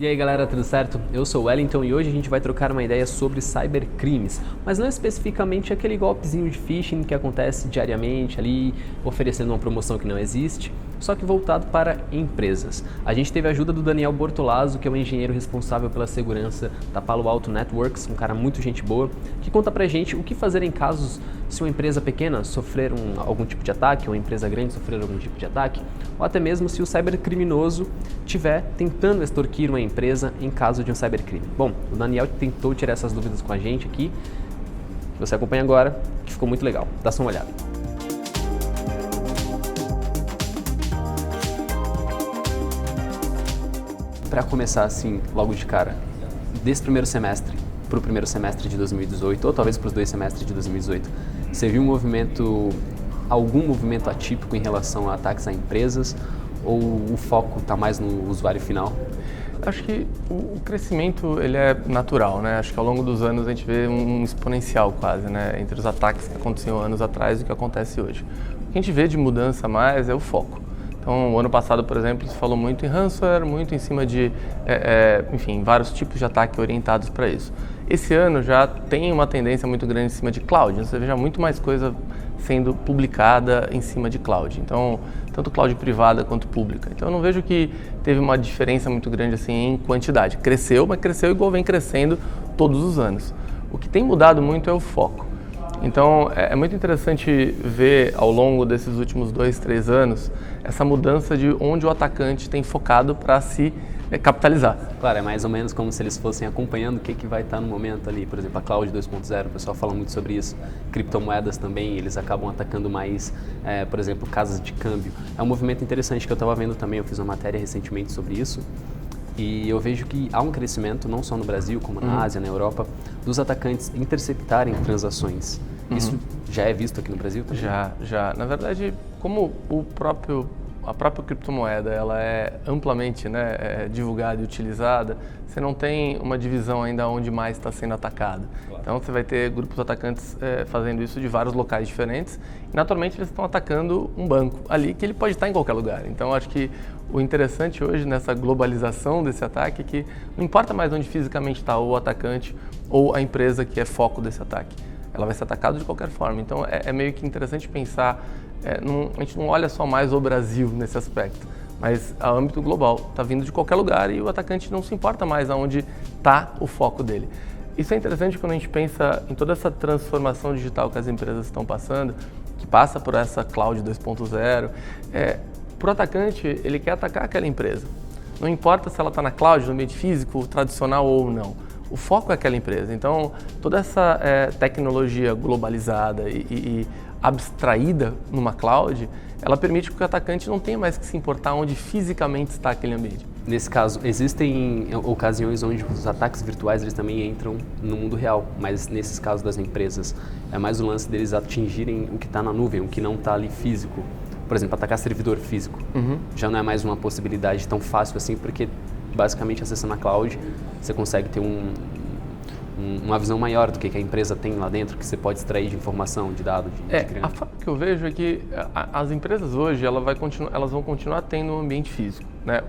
E aí galera, tudo certo? Eu sou o Wellington e hoje a gente vai trocar uma ideia sobre cybercrimes, mas não especificamente aquele golpezinho de phishing que acontece diariamente ali, oferecendo uma promoção que não existe, só que voltado para empresas. A gente teve a ajuda do Daniel Bortolazzo, que é o engenheiro responsável pela segurança da Palo Alto Networks, um cara muito gente boa, que conta pra gente o que fazer em casos se uma empresa pequena sofrer algum tipo de ataque, ou uma empresa grande sofrer algum tipo de ataque, ou até mesmo se o cybercriminoso estiver tentando extorquir uma empresa em caso de um cybercrime. Bom, o Daniel tentou tirar essas dúvidas com a gente aqui, que você acompanha agora, que ficou muito legal. Dá só uma olhada. Para começar assim, logo de cara, desse primeiro semestre para o primeiro semestre de 2018, ou talvez para os dois semestres de 2018, você viu algum movimento atípico em relação a ataques a empresas, ou o foco está mais no usuário final? Acho que o crescimento ele é natural, né? Acho que ao longo dos anos a gente vê um exponencial quase, né? Entre os ataques que aconteciam anos atrás e o que acontece hoje. O que a gente vê de mudança mais é o foco. Então, o ano passado, por exemplo, se falou muito em ransomware, muito em cima de, enfim, vários tipos de ataque orientados para isso. Esse ano já tem uma tendência muito grande em cima de cloud. Você vê já muito mais coisa sendo publicada em cima de cloud. Então, tanto cloud privada quanto pública. Então, eu não vejo que teve uma diferença muito grande assim em quantidade. Cresceu, mas cresceu igual vem crescendo todos os anos. O que tem mudado muito é o foco. Então, é muito interessante ver ao longo desses últimos 2, 3 anos essa mudança de onde o atacante tem focado para se capitalizar. Claro, é mais ou menos como se eles fossem acompanhando o que vai estar no momento ali. Por exemplo, a Cloud 2.0, o pessoal fala muito sobre isso. Criptomoedas também, eles acabam atacando mais, por exemplo, casas de câmbio. É um movimento interessante que eu estava vendo também, eu fiz uma matéria recentemente sobre isso. E eu vejo que há um crescimento, não só no Brasil, como na Ásia, na Europa, dos atacantes interceptarem transações. Isso já é visto aqui no Brasil também? Já. Na verdade, como a própria criptomoeda ela é amplamente divulgada e utilizada, você não tem uma divisão ainda onde mais está sendo atacado. Claro. Então você vai ter grupos atacantes fazendo isso de vários locais diferentes e naturalmente eles estão atacando um banco ali que ele pode estar em qualquer lugar. Então acho que o interessante hoje nessa globalização desse ataque é que não importa mais onde fisicamente está o atacante ou a empresa que é foco desse ataque. Ela vai ser atacada de qualquer forma. Então é meio que interessante pensar, a gente não olha só mais o Brasil nesse aspecto, mas a âmbito global. Está vindo de qualquer lugar e o atacante não se importa mais aonde está o foco dele. Isso é interessante quando a gente pensa em toda essa transformação digital que as empresas estão passando, que passa por essa Cloud 2.0. Para o atacante, ele quer atacar aquela empresa. Não importa se ela está na cloud, no ambiente físico, tradicional ou não. O foco é aquela empresa. Então, toda essa tecnologia globalizada e abstraída numa cloud, ela permite que o atacante não tenha mais que se importar onde fisicamente está aquele ambiente. Nesse caso, existem ocasiões onde os ataques virtuais eles também entram no mundo real, mas nesses casos das empresas, é mais o lance deles atingirem o que está na nuvem, o que não está ali físico. Por exemplo, atacar servidor físico. Já não é mais uma possibilidade tão fácil assim, porque basicamente acessando a cloud, você consegue ter uma visão maior do que a empresa tem lá dentro, que você pode extrair de informação, de dado, de criança. A forma que eu vejo é que as empresas hoje elas vão continuar tendo um ambiente físico, né?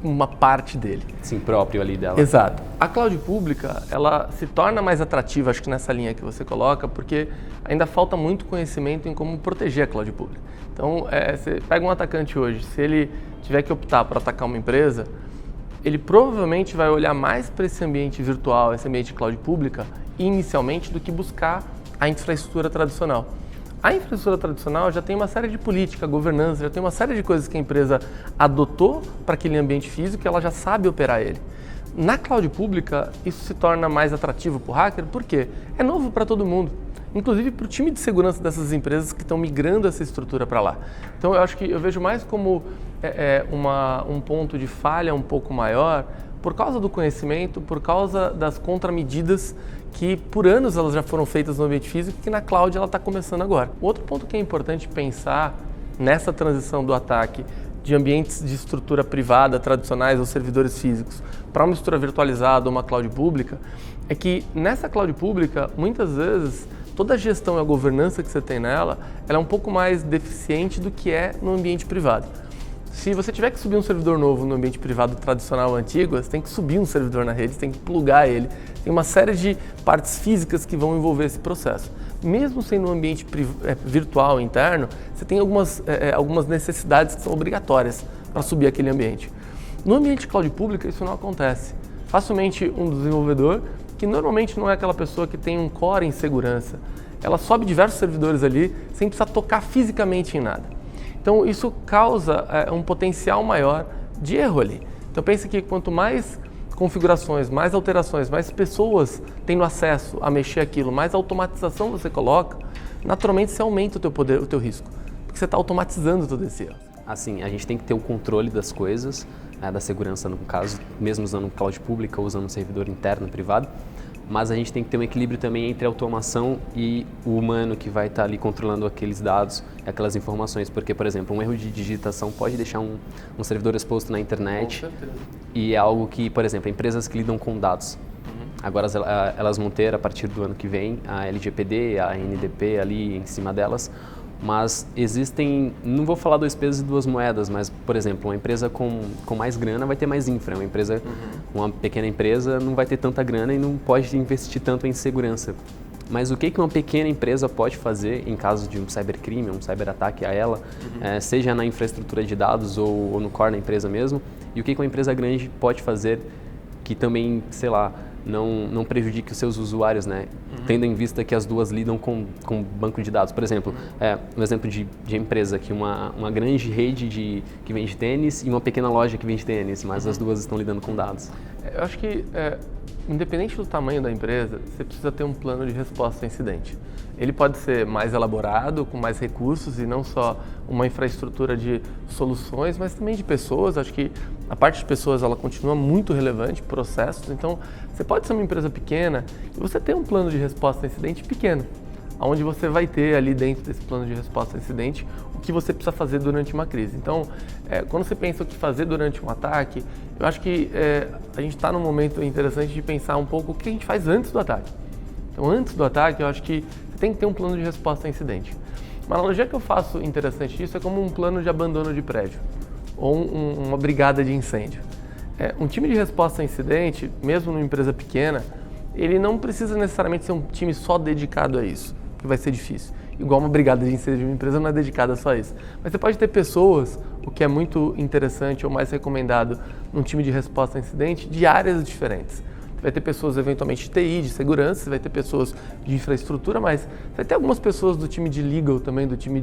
Uma parte dele. Sim, próprio ali dela. Exato. A cloud pública, ela se torna mais atrativa, acho que nessa linha que você coloca, porque ainda falta muito conhecimento em como proteger a cloud pública. Então, você pega um atacante hoje, se ele tiver que optar por atacar uma empresa, ele provavelmente vai olhar mais para esse ambiente virtual, esse ambiente de cloud pública, inicialmente, do que buscar a infraestrutura tradicional. A infraestrutura tradicional já tem uma série de política, governança, já tem uma série de coisas que a empresa adotou para aquele ambiente físico e ela já sabe operar ele. Na cloud pública, isso se torna mais atrativo para o hacker, por quê? É novo para todo mundo, inclusive para o time de segurança dessas empresas que estão migrando essa estrutura para lá. Então eu vejo mais como um ponto de falha um pouco maior por causa do conhecimento, por causa das contramedidas que por anos elas já foram feitas no ambiente físico, que na cloud ela está começando agora. Outro ponto que é importante pensar nessa transição do ataque de ambientes de estrutura privada, tradicionais ou servidores físicos, para uma estrutura virtualizada ou uma cloud pública, é que nessa cloud pública, muitas vezes, toda a gestão e a governança que você tem nela, ela é um pouco mais deficiente do que é no ambiente privado. Se você tiver que subir um servidor novo no ambiente privado tradicional antigo, você tem que subir um servidor na rede, você tem que plugar ele. Tem uma série de partes físicas que vão envolver esse processo. Mesmo sendo um ambiente virtual interno, você tem algumas necessidades que são obrigatórias para subir aquele ambiente. No ambiente cloud público, isso não acontece. Facilmente um desenvolvedor, que normalmente não é aquela pessoa que tem um core em segurança, ela sobe diversos servidores ali sem precisar tocar fisicamente em nada. Então isso causa um potencial maior de erro ali. Então pense que quanto mais configurações, mais alterações, mais pessoas tendo acesso a mexer aquilo, mais automatização você coloca, naturalmente você aumenta o teu poder, o teu risco, porque você está automatizando todo esse erro. Assim, a gente tem que ter o controle das coisas, da segurança no caso, mesmo usando cloud pública ou usando um servidor interno, privado, mas a gente tem que ter um equilíbrio também entre a automação e o humano que vai estar ali controlando aqueles dados, aquelas informações, porque, por exemplo, um erro de digitação pode deixar um servidor exposto na internet e é algo que, por exemplo, empresas que lidam com dados, agora elas vão ter, a partir do ano que vem, a LGPD, a NDP ali em cima delas, mas existem, não vou falar dois pesos e duas moedas, mas, por exemplo, uma empresa com mais grana vai ter mais infra, uma pequena empresa não vai ter tanta grana e não pode investir tanto em segurança. Mas o que uma pequena empresa pode fazer em caso de um cybercrime, um cyberataque a ela, seja na infraestrutura de dados ou no core da empresa mesmo, e o que uma empresa grande pode fazer que também, sei lá, não prejudique os seus usuários, né? Tendo em vista que as duas lidam com banco de dados. Por exemplo, um exemplo de empresa que uma grande rede que vende tênis e uma pequena loja que vende tênis, mas as duas estão lidando com dados. Eu acho que, independente do tamanho da empresa, você precisa ter um plano de resposta a incidente. Ele pode ser mais elaborado, com mais recursos e não só uma infraestrutura de soluções, mas também de pessoas. Acho que a parte de pessoas ela continua muito relevante, processos. Então, você pode ser uma empresa pequena e você tem um plano de resposta a incidente pequeno, onde você vai ter ali dentro desse plano de resposta a incidente o que você precisa fazer durante uma crise. Então, quando você pensa o que fazer durante um ataque, eu acho que a gente está num momento interessante de pensar um pouco o que a gente faz antes do ataque. Então, antes do ataque, eu acho que você tem que ter um plano de resposta a incidente. Uma analogia que eu faço interessante disso é como um plano de abandono de prédio ou uma brigada de incêndio. Um time de resposta a incidente, mesmo numa empresa pequena, ele não precisa necessariamente ser um time só dedicado a isso, que vai ser difícil. Igual uma brigada de incêndio de uma empresa não é dedicada só a isso. Mas você pode ter pessoas, o que é muito interessante ou mais recomendado num time de resposta a incidente, de áreas diferentes. Vai ter pessoas eventualmente de TI, de segurança, vai ter pessoas de infraestrutura, mas vai ter algumas pessoas do time de legal também, do time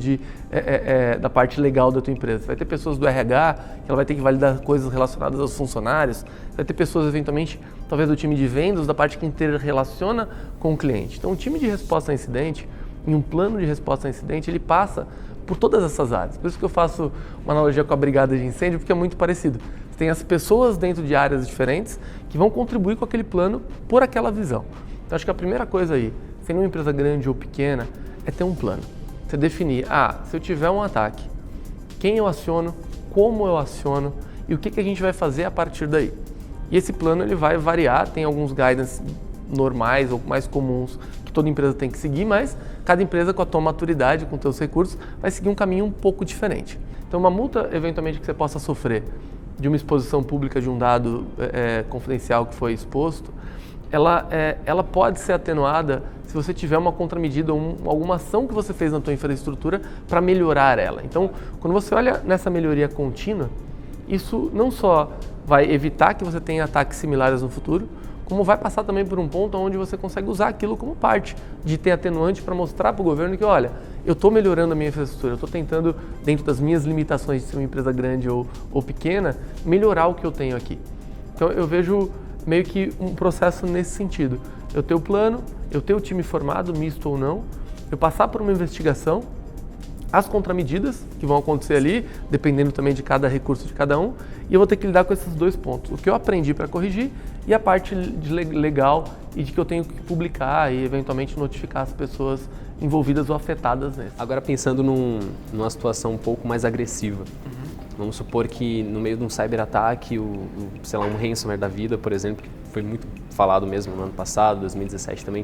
da parte legal da tua empresa. Vai ter pessoas do RH, que ela vai ter que validar coisas relacionadas aos funcionários. Vai ter pessoas eventualmente, talvez do time de vendas, da parte que interrelaciona com o cliente. Então, o time de resposta a incidente, em um plano de resposta a incidente, ele passa por todas essas áreas. Por isso que eu faço uma analogia com a brigada de incêndio, porque é muito parecido. Você tem as pessoas dentro de áreas diferentes que vão contribuir com aquele plano por aquela visão. Então, acho que a primeira coisa aí, sendo uma empresa grande ou pequena, é ter um plano. Você definir, se eu tiver um ataque, quem eu aciono, como eu aciono e o que a gente vai fazer a partir daí. E esse plano ele vai variar, tem alguns guidance normais ou mais comuns que toda empresa tem que seguir, mas cada empresa com a tua maturidade, com os teus recursos, vai seguir um caminho um pouco diferente. Então, uma multa, eventualmente, que você possa sofrer de uma exposição pública de um dado confidencial que foi exposto, ela pode ser atenuada se você tiver uma contramedida ou alguma ação que você fez na tua infraestrutura para melhorar ela. Então, quando você olha nessa melhoria contínua, isso não só vai evitar que você tenha ataques similares no futuro, como vai passar também por um ponto onde você consegue usar aquilo como parte de ter atenuante para mostrar para o governo que, olha, eu estou melhorando a minha infraestrutura, eu estou tentando, dentro das minhas limitações de ser uma empresa grande ou pequena, melhorar o que eu tenho aqui. Então, eu vejo meio que um processo nesse sentido. Eu ter o plano, eu ter o time formado, misto ou não, eu passar por uma investigação, as contramedidas que vão acontecer ali, dependendo também de cada recurso de cada um, e eu vou ter que lidar com esses dois pontos. O que eu aprendi para corrigir e a parte legal e de que eu tenho que publicar e eventualmente notificar as pessoas envolvidas ou afetadas nisso. Agora pensando numa situação um pouco mais agressiva. Vamos supor que no meio de um cyberataque, sei lá, um ransomware da vida, por exemplo, que foi muito falado mesmo no ano passado, 2017 também,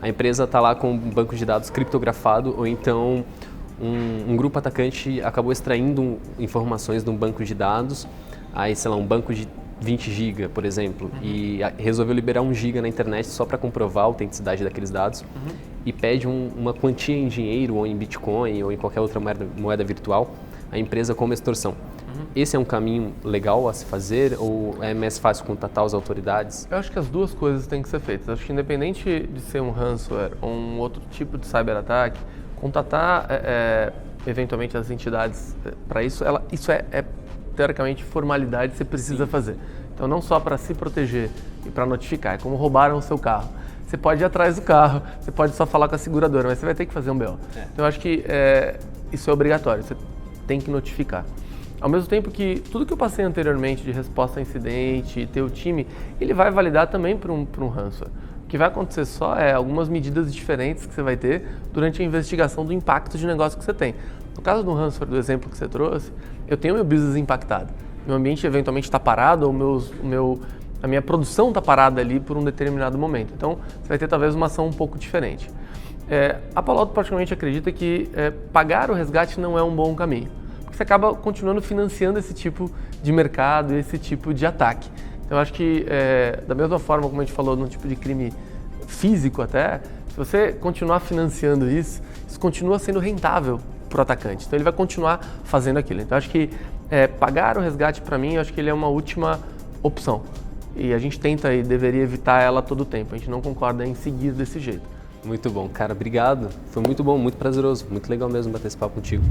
a empresa está lá com um banco de dados criptografado ou então um grupo atacante acabou extraindo informações de um banco de dados, aí, sei lá, um banco de 20 GB, por exemplo, e resolveu liberar 1 GB na internet só para comprovar a autenticidade daqueles dados e pede uma quantia em dinheiro ou em Bitcoin ou em qualquer outra moeda virtual, a empresa como extorsão. Esse é um caminho legal a se fazer ou é mais fácil contatar as autoridades? Eu acho que as duas coisas têm que ser feitas. Eu acho que independente de ser um ransomware ou um outro tipo de cyberataque, contatar eventualmente as entidades para isso, isso é teoricamente formalidade que você precisa fazer. Então não só para se proteger e para notificar, é como roubaram o seu carro. Você pode ir atrás do carro, você pode só falar com a seguradora, mas você vai ter que fazer um BO. Então eu acho que isso é obrigatório, você tem que notificar. Ao mesmo tempo que tudo que eu passei anteriormente de resposta a incidente e ter o time, ele vai validar também para um ransomware. O que vai acontecer só é algumas medidas diferentes que você vai ter durante a investigação do impacto de negócio que você tem. No caso do ransomware, do exemplo que você trouxe, eu tenho meu business impactado. Meu ambiente eventualmente está parado ou a minha produção está parada ali por um determinado momento. Então, você vai ter talvez uma ação um pouco diferente. A Palo Alto praticamente acredita que pagar o resgate não é um bom caminho. Você acaba continuando financiando esse tipo de mercado, esse tipo de ataque. Então, eu acho que, da mesma forma como a gente falou num tipo de crime físico até, se você continuar financiando isso continua sendo rentável para o atacante. Então, ele vai continuar fazendo aquilo. Então, eu acho que pagar o resgate, para mim, eu acho que ele é uma última opção. E a gente tenta e deveria evitar ela todo o tempo. A gente não concorda em seguir desse jeito. Muito bom, cara, obrigado. Foi muito bom, muito prazeroso, muito legal mesmo bater esse papo contigo.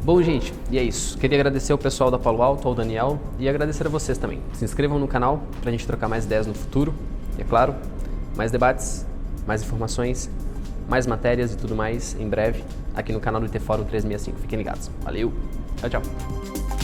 Bom, gente, e é isso. Queria agradecer ao pessoal da Palo Alto, ao Daniel, e agradecer a vocês também. Se inscrevam no canal pra gente trocar mais ideias no futuro. E é claro, mais debates, mais informações, mais matérias e tudo mais em breve aqui no canal do IT Fórum 365. Fiquem ligados. Valeu, tchau, tchau.